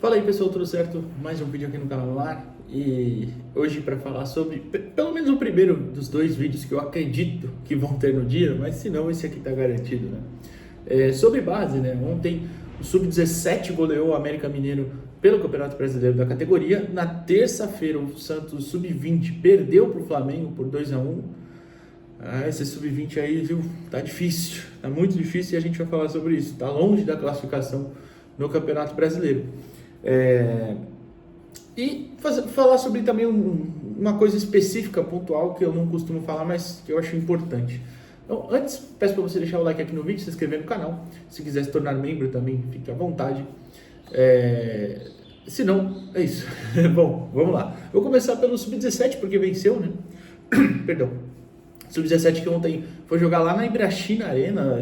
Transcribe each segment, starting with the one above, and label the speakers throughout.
Speaker 1: Fala aí pessoal, tudo certo? Mais um vídeo aqui no canal no ar e hoje para falar sobre pelo menos o primeiro dos dois vídeos que eu acredito que vão ter no dia, mas se não, esse aqui tá garantido, né? Sobre base, né? Ontem o Sub-17 goleou o América Mineiro pelo Campeonato Brasileiro da categoria. Na terça-feira o Santos Sub-20 perdeu para o Flamengo por 2-1. Esse Sub-20 aí, viu? Tá difícil, tá muito difícil e a gente vai falar sobre isso. Tá longe da classificação no Campeonato Brasileiro. Falar sobre também uma coisa específica, pontual, que eu não costumo falar, mas que eu acho importante. Então, antes, peço para você deixar o like aqui no vídeo, se inscrever no canal. Se quiser se tornar membro também, fique à vontade. Se não, é isso. Bom, vamos lá. Eu vou começar pelo Sub-17, porque venceu, né? Perdão. Sub-17 que ontem foi jogar lá na Ibrachina Arena.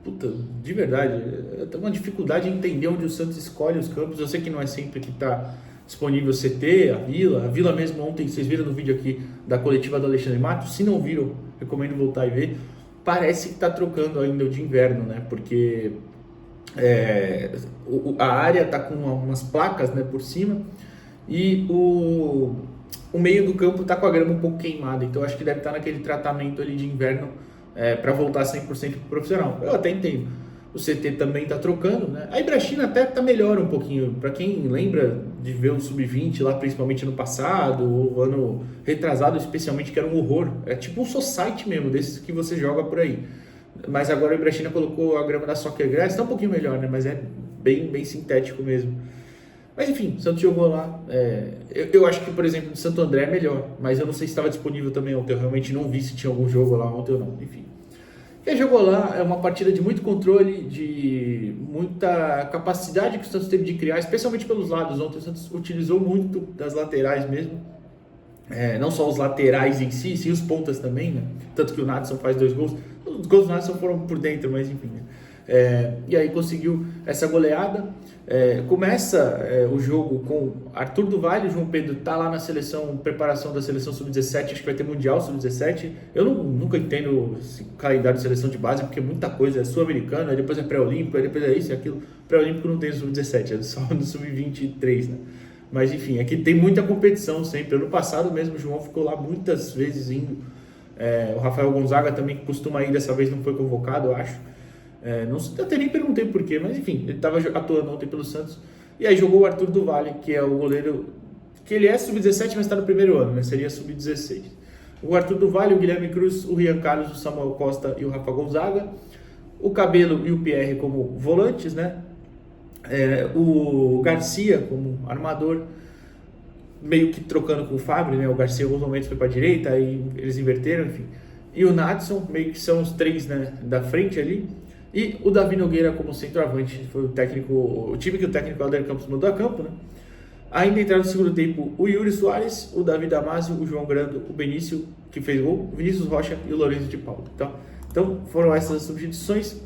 Speaker 1: Puta, de verdade, eu tenho uma dificuldade em entender onde o Santos escolhe os campos. Eu sei que não é sempre que está disponível o CT, a Vila mesmo ontem, vocês viram no vídeo aqui da coletiva do Alexandre Matos. Se não viram, recomendo voltar e ver. Parece que está trocando ainda o de inverno, né? Porque a área está com umas placas, né, por cima e o meio do campo está com a grama um pouco queimada. Então acho que deve estar naquele tratamento ali de inverno para voltar 100% pro profissional. Eu até entendo. O CT também está trocando, né? A Ibrachina até está melhor um pouquinho. Para quem lembra de ver o Sub-20 lá, principalmente no passado, ou ano retrasado, especialmente, que era um horror. É tipo um society mesmo, desses que você joga por aí. Mas agora a Ibrachina colocou a grama da Soccer Grass, está um pouquinho melhor, né? Mas é bem sintético mesmo. Mas enfim, o Santos jogou lá. Eu acho que, por exemplo, o Santo André é melhor, mas eu não sei se estava disponível também ontem. Eu realmente não vi se tinha algum jogo lá ontem ou não. Enfim. Quem jogou lá é uma partida de muito controle, de muita capacidade que o Santos teve de criar, especialmente pelos lados. Ontem o Santos utilizou muito das laterais mesmo. Não só os laterais em si, sim os pontas também, né? Tanto que o Nadson faz 2 gols. Os gols do Nadson foram por dentro, mas enfim, né? E aí conseguiu essa goleada. Começa o jogo com Arthur do Vale. O João Pedro tá lá na seleção, preparação da seleção Sub-17, acho que vai ter Mundial Sub-17. Eu nunca entendo esse calendário de seleção de base, porque muita coisa é sul-americana, depois é pré-olímpico, depois é isso e aquilo. Pré-olímpico não tem Sub-17, é só no Sub-23, né? Mas enfim, aqui tem muita competição sempre. Ano passado mesmo o João ficou lá muitas vezes indo. O Rafael Gonzaga também costuma ir, dessa vez não foi convocado, eu acho. Eu até nem perguntei porquê, mas enfim, ele estava atuando ontem pelo Santos. E aí jogou o Arthur do Vale, que é o goleiro, que ele é Sub-17, mas está no primeiro ano, né? Seria Sub-16. O Arthur do Vale, o Guilherme Cruz, o Rian Carlos, o Samuel Costa e o Rafa Gonzaga. O Cabelo e o Pierre como volantes, né? O Garcia como armador, meio que trocando com o Fábio, né? O Garcia em alguns momentos foi para a direita, aí eles inverteram, enfim. E o Nadson, meio que são os três, né, da frente ali. E o Davi Nogueira como centroavante, foi o time que o técnico Alder Campos mandou a campo, né? Ainda entraram no segundo tempo o Yuri Soares, o Davi Damasio, o João Grando, o Benício, que fez gol, o Vinícius Rocha e o Lourenço de Paulo. Então foram essas as substituições.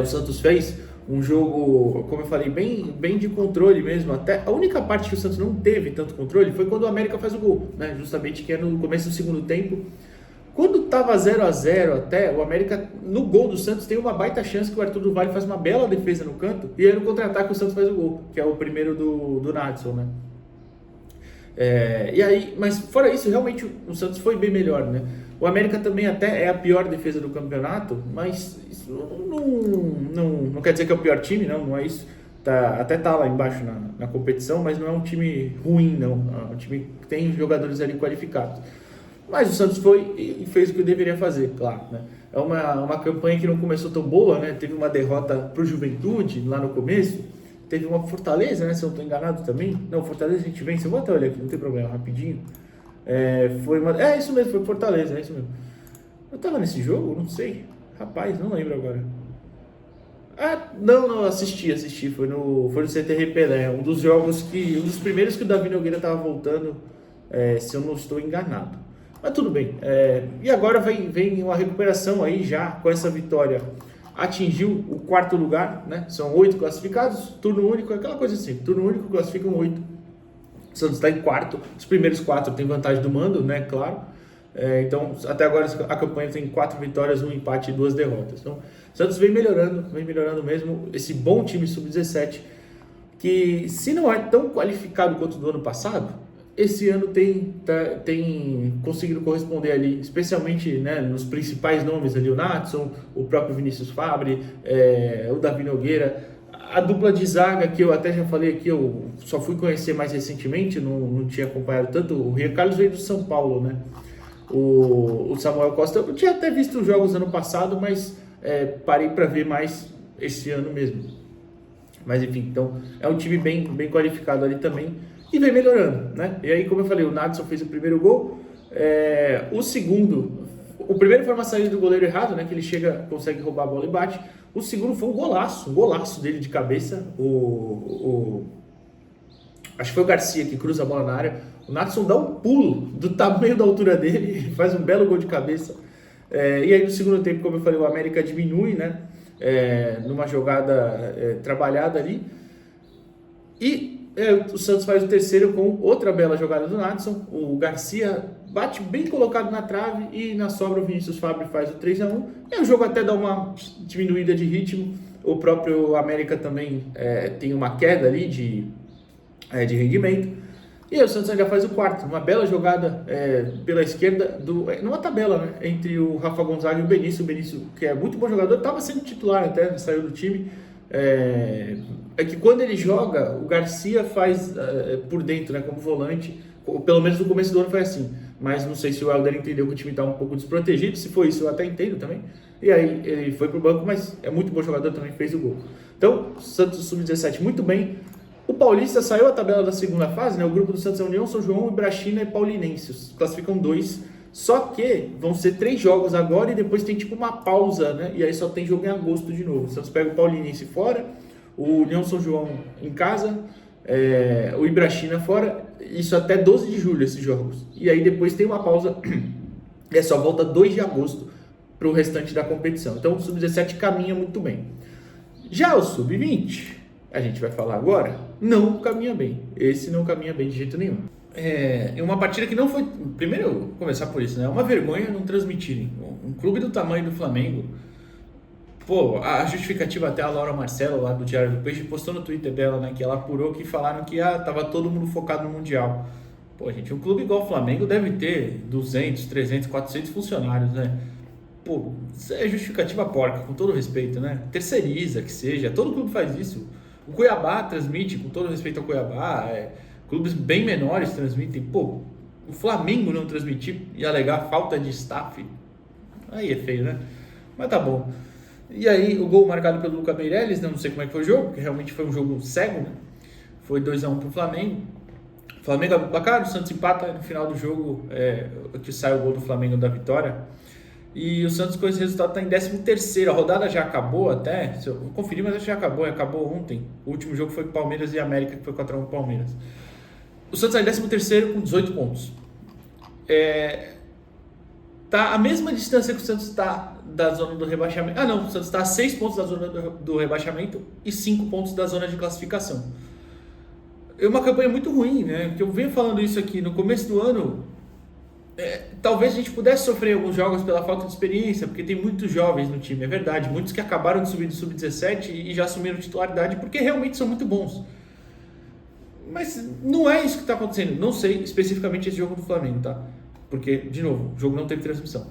Speaker 1: O Santos fez um jogo, como eu falei, bem de controle mesmo. Até a única parte que o Santos não teve tanto controle foi quando o América faz o gol, né? Justamente que é no começo do segundo tempo. Quando estava 0-0 até, o América, no gol do Santos, tem uma baita chance que o Arthur do Vale faz uma bela defesa no canto, e aí no contra-ataque o Santos faz o gol, que é o primeiro do Nadson, né? E aí, mas fora isso, realmente o Santos foi bem melhor, né? O América também até é a pior defesa do campeonato, mas isso não quer dizer que é o pior time, não é isso. Até tá lá embaixo na competição, mas não é um time ruim, não. É um time que tem jogadores ali qualificados. Mas o Santos foi e fez o que deveria fazer, claro, né? É uma campanha que não começou tão boa, né? Teve uma derrota para o Juventude lá no começo. Teve uma Fortaleza, né? Se eu não estou enganado também. Não, Fortaleza a gente vence. Eu vou até olhar aqui, não tem problema, rapidinho. Isso mesmo, foi Fortaleza, é isso mesmo. Eu tava nesse jogo? Não sei. Rapaz, não lembro agora. Não, assisti. Foi no CT Pelé. Um dos primeiros que o Davi Nogueira tava voltando, se eu não estou enganado. Mas tudo bem. E agora vem uma recuperação aí já com essa vitória. Atingiu o 4º lugar, né? São 8 classificados, turno único, aquela coisa assim. Turno único classificam 8. O Santos está em 4º. Os primeiros 4 têm vantagem do mando, né? Claro. Então, até agora a campanha tem 4 vitórias, 1 empate e 2 derrotas. Então, o Santos vem melhorando mesmo. Esse bom time sub-17 que, se não é tão qualificado quanto do ano passado, esse ano tem conseguido corresponder ali, especialmente, né, nos principais nomes ali, o Natson, o próprio Vinícius Fabre, o Davi Nogueira, a dupla de zaga, que eu até já falei aqui, eu só fui conhecer mais recentemente, não tinha acompanhado tanto. O Rian Carlos veio do São Paulo, né? O Samuel Costa, eu tinha até visto os jogos ano passado, mas parei para ver mais esse ano mesmo. Mas enfim, então é um time bem qualificado ali também e vem melhorando, né? E aí, como eu falei, o Natson fez o primeiro gol, o segundo, o primeiro foi uma saída do goleiro errado, né? Que ele chega, consegue roubar a bola e bate. O segundo foi um golaço dele de cabeça. Acho que foi o Garcia que cruza a bola na área. O Natson dá um pulo do tamanho da altura dele e faz um belo gol de cabeça. E aí no segundo tempo, como eu falei, o América diminui, né? Numa jogada trabalhada ali. E o Santos faz o terceiro com outra bela jogada do Natson. O Garcia bate bem colocado na trave e na sobra o Vinícius Fabre faz o 3-1. E o jogo até dá uma diminuída de ritmo. O próprio América também tem uma queda ali de rendimento. E aí o Santos ainda faz o quarto, uma bela jogada pela esquerda, numa tabela, né, entre o Rafa Gonzaga e o Benício. O Benício, que é muito bom jogador, estava sendo titular até, saiu do time. É que quando ele joga, o Garcia faz por dentro, né, como volante, pelo menos no começo do ano foi assim. Mas não sei se o Helder entendeu que o time está um pouco desprotegido, se foi isso eu até entendo também. E aí ele foi pro banco, mas é muito bom jogador, também fez o gol. Então, Santos Sub-17 muito bem. O Paulista saiu a tabela da segunda fase, né? O grupo do Santos é União, São João, Ibrachina e Paulinenses. Classificam 2. Só que vão ser 3 jogos agora e depois tem tipo uma pausa, né? E aí só tem jogo em agosto de novo. O Santos pega o Paulinense fora, o União São João em casa, o Ibrachina fora. Isso até 12 de julho esses jogos. E aí depois tem uma pausa e só volta 2 de agosto para o restante da competição. Então o Sub-17 caminha muito bem. Já o Sub-20, a gente vai falar agora, não caminha bem. Esse não caminha bem de jeito nenhum. É uma partida que não foi... Primeiro, eu vou começar por isso, né? É uma vergonha não transmitirem. Um clube do tamanho do Flamengo... Pô, a justificativa até a Laura Marcelo, lá do Diário do Peixe, postou no Twitter dela, né? Que ela apurou que falaram que tava todo mundo focado no Mundial. Pô, gente, um clube igual o Flamengo deve ter 200, 300, 400 funcionários, né? Pô, isso é justificativa porca, com todo respeito, né? Terceiriza, que seja. Todo clube faz isso. O Cuiabá transmite, com todo respeito ao Cuiabá, clubes bem menores transmitem. Pô, o Flamengo não transmitir e alegar falta de staff, aí é feio, né? Mas tá bom. E aí, o gol marcado pelo Lucas Meirelles, né? Não sei como é que foi o jogo, porque realmente foi um jogo cego, né? Foi 2-1 pro Flamengo. O Flamengo abre o placar, o Santos empata no final do jogo, que sai o gol do Flamengo da vitória. E o Santos com esse resultado está em 13º. A rodada já acabou até. Se eu conferir, mas acho que já acabou. Acabou ontem. O último jogo foi Palmeiras e América, que foi 4-1 Palmeiras. O Santos está em 13º com 18 pontos. Tá a mesma distância que o Santos está da zona do rebaixamento. Ah, não. O Santos está a 6 pontos da zona do rebaixamento e 5 pontos da zona de classificação. É uma campanha muito ruim, né? Porque eu venho falando isso aqui no começo do ano. Talvez a gente pudesse sofrer alguns jogos pela falta de experiência, porque tem muitos jovens no time, é verdade. Muitos que acabaram de subir do Sub-17 e já assumiram titularidade porque realmente são muito bons. Mas não é isso que está acontecendo. Não sei especificamente esse jogo do Flamengo, tá? Porque, de novo, o jogo não teve transmissão.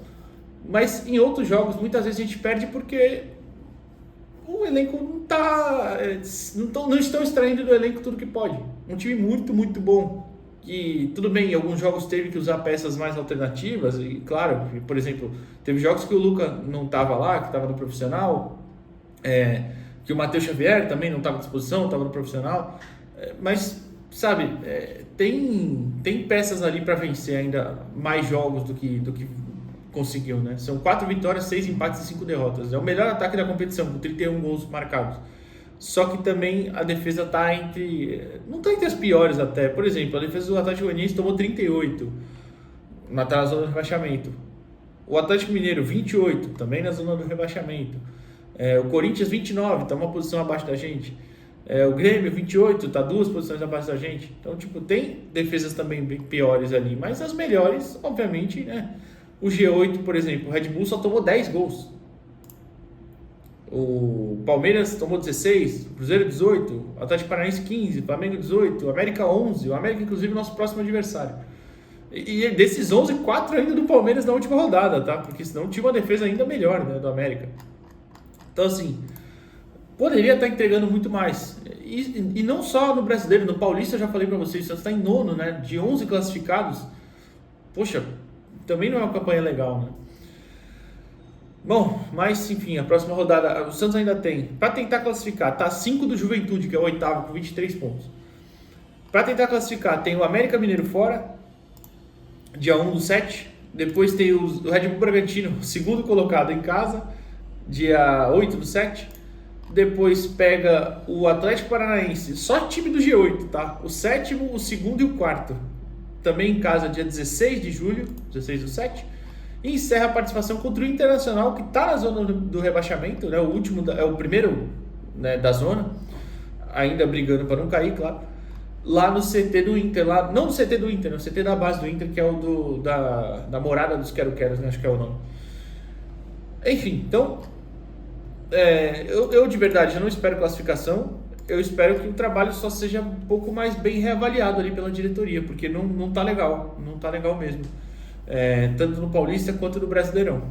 Speaker 1: Mas em outros jogos, muitas vezes a gente perde porque o elenco não está... Não estão extraindo do elenco tudo que pode. Um time muito, muito bom. Que, tudo bem, em alguns jogos teve que usar peças mais alternativas. E, claro, por exemplo, teve jogos que o Luca não estava lá, que estava no profissional. Que o Matheus Xavier também não estava à disposição, estava no profissional. Mas... sabe, tem peças ali para vencer ainda mais jogos do que conseguiu, né? São 4 vitórias, 6 empates e 5 derrotas. É o melhor ataque da competição, com 31 gols marcados. Só que também a defesa tá não está entre as piores até. Por exemplo, a defesa do Atlético Goianiense tomou 38, na zona do rebaixamento. O Atlético Mineiro, 28, também na zona do rebaixamento. O Corinthians, 29, está uma posição abaixo da gente. O Grêmio, 28, está 2 posições abaixo da gente. Então, tem defesas também bem piores ali. Mas as melhores, obviamente, né? O G8, por exemplo, o Red Bull só tomou 10 gols. O Palmeiras tomou 16, o Cruzeiro 18, o Atlético Paranaense 15, o Flamengo 18, o América 11, o América inclusive nosso próximo adversário. E desses 11, 4 ainda do Palmeiras na última rodada, tá? Porque senão tinha uma defesa ainda melhor, né, do América. Então assim, poderia estar entregando muito mais. E não só no Brasileiro, no Paulista eu já falei pra vocês, o Santos está em nono, né? De 11 classificados. Poxa, também não é uma campanha legal, né? Bom, mas enfim, a próxima rodada, o Santos ainda tem, para tentar classificar, tá 5 do Juventude, que é o oitavo, com 23 pontos. Para tentar classificar, tem o América Mineiro fora, dia 1 do 7. Depois tem o Red Bull Bragantino, segundo colocado em casa, dia 8 do 7. Depois pega o Atlético Paranaense, só time do G8, tá? O sétimo, o segundo e o quarto. Também em casa, dia 16 de julho, 16 do 7. E encerra a participação contra o Internacional, que está na zona do rebaixamento, né? O último, é o primeiro, né, da zona, ainda brigando para não cair, claro. Lá no CT do Inter, lá, não no CT do Inter, no CT da base do Inter, que é o da morada dos Quero-Queros, né? Acho que é o nome. Enfim, então, eu de verdade já não espero classificação. Eu espero que o trabalho só seja um pouco mais bem reavaliado ali pela diretoria, porque não tá legal, não tá legal mesmo. Tanto no Paulista quanto no Brasileirão.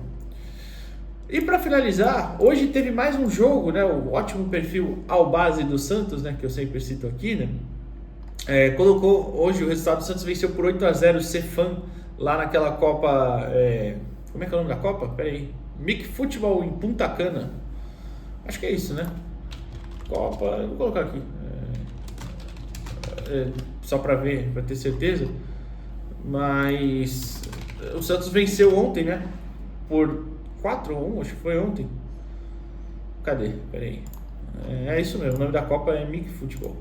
Speaker 1: E para finalizar, hoje teve mais um jogo, né? O ótimo perfil ao base do Santos, né? Que eu sempre cito aqui, né? Colocou hoje o resultado do Santos, venceu por 8-0 o Cefam lá naquela Copa. Como é que é o nome da Copa? Pera aí. Mic Futebol em Punta Cana. Acho que é isso, né? Copa. Vou colocar aqui. Só para ver, para ter certeza. Mas o Santos venceu ontem, né? Por 4-1, acho que foi ontem. Cadê? Pera aí. É isso mesmo, o nome da Copa é Mic Futebol.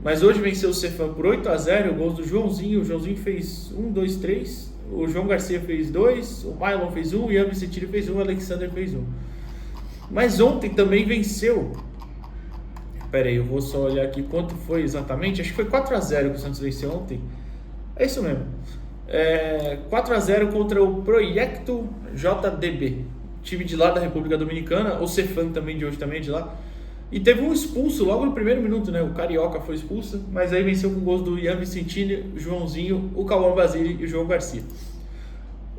Speaker 1: Mas hoje venceu o Cefam por 8-0, gols do Joãozinho. O Joãozinho fez 1, 2, 3. O João Garcia fez 2. O Mylon fez 1. O Ian Vicentini fez 1. O Alexander fez 1. Mas ontem também venceu. Pera aí, eu vou só olhar aqui quanto foi exatamente. Acho que foi 4-0 que o Santos venceu ontem. É isso mesmo. 4-0 contra o Proyecto JDB, time de lá da República Dominicana. O Cefam também de hoje também é de lá. E teve um expulso logo no primeiro minuto, né? O Carioca foi expulso, mas aí venceu com gols do Ian Vicentini, o Joãozinho, o Cauã Basile e o João Garcia.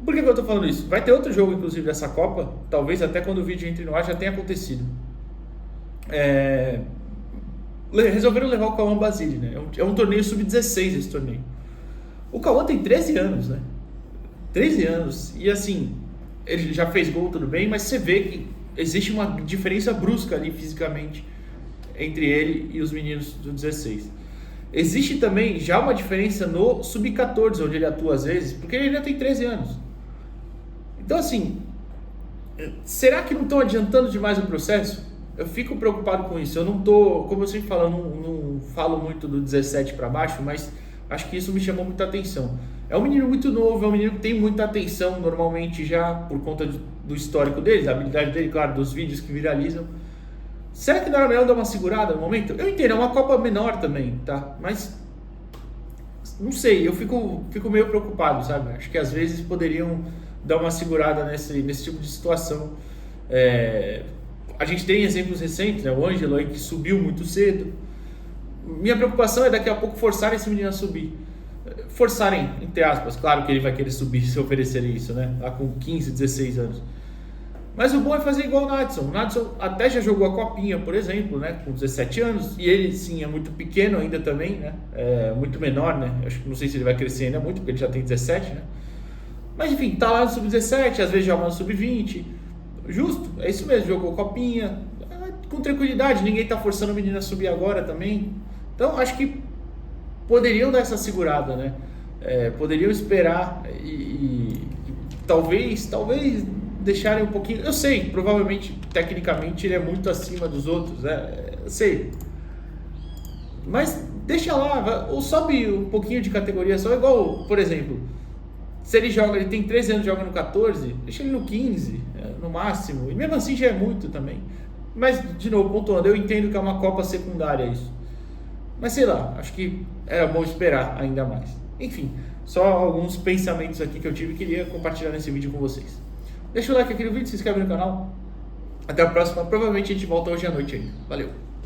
Speaker 1: Por que eu tô falando isso? Vai ter outro jogo, inclusive, dessa Copa. Talvez até quando o vídeo entre no ar já tenha acontecido. Resolveram levar o Cauã Basile, né? É um torneio sub-16 esse torneio. O Cauã tem 13 anos, né? 13 anos. E assim, ele já fez gol, tudo bem, mas você vê que existe uma diferença brusca ali fisicamente entre ele e os meninos do 16. Existe também já uma diferença no sub-14, onde ele atua às vezes, porque ele ainda tem 13 anos. Então assim, será que não estão adiantando demais o processo? Eu fico preocupado com isso. Eu não tô, como eu sempre falo, não falo muito do 17 para baixo, mas acho que isso me chamou muita atenção. É um menino muito novo, é um menino que tem muita atenção normalmente já por conta do histórico dele, da habilidade dele, claro, dos vídeos que viralizam. Será que não era melhor dar uma segurada no momento? Eu entendo, é uma Copa menor também, tá? Mas não sei, eu fico meio preocupado, sabe? Acho que às vezes poderiam dar uma segurada nesse tipo de situação. A gente tem exemplos recentes, né? O Ângelo aí que subiu muito cedo. Minha preocupação é daqui a pouco forçarem esse menino a subir. Forçarem, entre aspas, claro que ele vai querer subir se oferecerem isso, né? Lá com 15, 16 anos. Mas o bom é fazer igual o Nadson. O Nadson até já jogou a Copinha, por exemplo, né? Com 17 anos. E ele, sim, é muito pequeno ainda também, né? Muito menor, né? Acho que não sei se ele vai crescer ainda muito, porque ele já tem 17, né? Mas enfim, tá lá no Sub-17, às vezes joga no Sub-20. Justo, é isso mesmo, jogou Copinha. Com tranquilidade, ninguém tá forçando o menino a subir agora também. Então, acho que poderiam dar essa segurada, né? Poderiam esperar e talvez deixarem um pouquinho. Eu sei, provavelmente, tecnicamente, ele é muito acima dos outros, né? Eu sei. Mas deixa lá, ou sobe um pouquinho de categoria, só igual, por exemplo, se ele tem 13 anos e joga no 14, deixa ele no 15, no máximo. E mesmo assim já é muito também. Mas, de novo, pontuando, eu entendo que é uma Copa secundária isso. Mas sei lá, acho que era bom esperar ainda mais. Enfim, só alguns pensamentos aqui que eu tive e queria compartilhar nesse vídeo com vocês. Deixa o like aqui no vídeo, se inscreve no canal. Até a próxima. Provavelmente a gente volta hoje à noite ainda. Valeu!